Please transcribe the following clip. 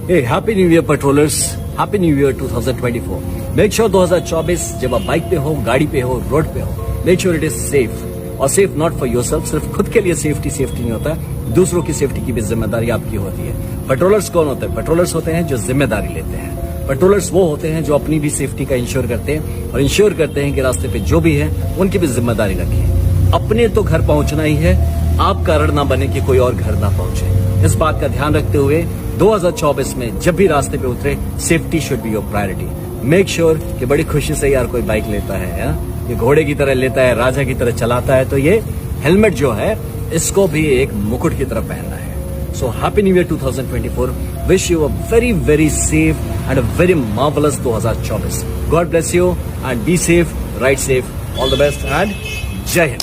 Hey, Happy New Year पेट्रोलर्स, Happy New Year 2024. Make sure 2024 जब आप bike पे हो, गाड़ी पे हो, रोड पे हो, make sure it is safe. और सेफ नॉट फॉर योरसेल्फ, सिर्फ खुद के लिए सेफ्टी नहीं होता है, दूसरों की सेफ्टी की भी जिम्मेदारी आपकी होती है। पेट्रोलर्स कौन होते हैं? पेट्रोलर्स होते हैं जो जिम्मेदारी लेते हैं। पेट्रोलर्स वो होते हैं जो अपनी भी सेफ्टी का इंश्योर करते हैं और इंश्योर करते हैं कि रास्ते पे जो भी है उनकी भी जिम्मेदारी रखें। अपने तो घर पहुंचना ही है, आप कारण ना बने कि कोई और घर ना पहुंचे। इस बात का ध्यान रखते हुए 2024 में जब भी रास्ते पे उतरे, safety should be your priority. Make sure कि बड़ी खुशी से यार कोई बाइक लेता है, ये घोड़े की तरह लेता है, राजा की तरह चलाता है, तो ये हेलमेट जो है इसको भी एक मुकुट की तरह पहनना है। So happy new year 2024, wish you a very very safe and a very marvellous 2024। God bless you and be safe, ride safe, all the best and जय हिंद।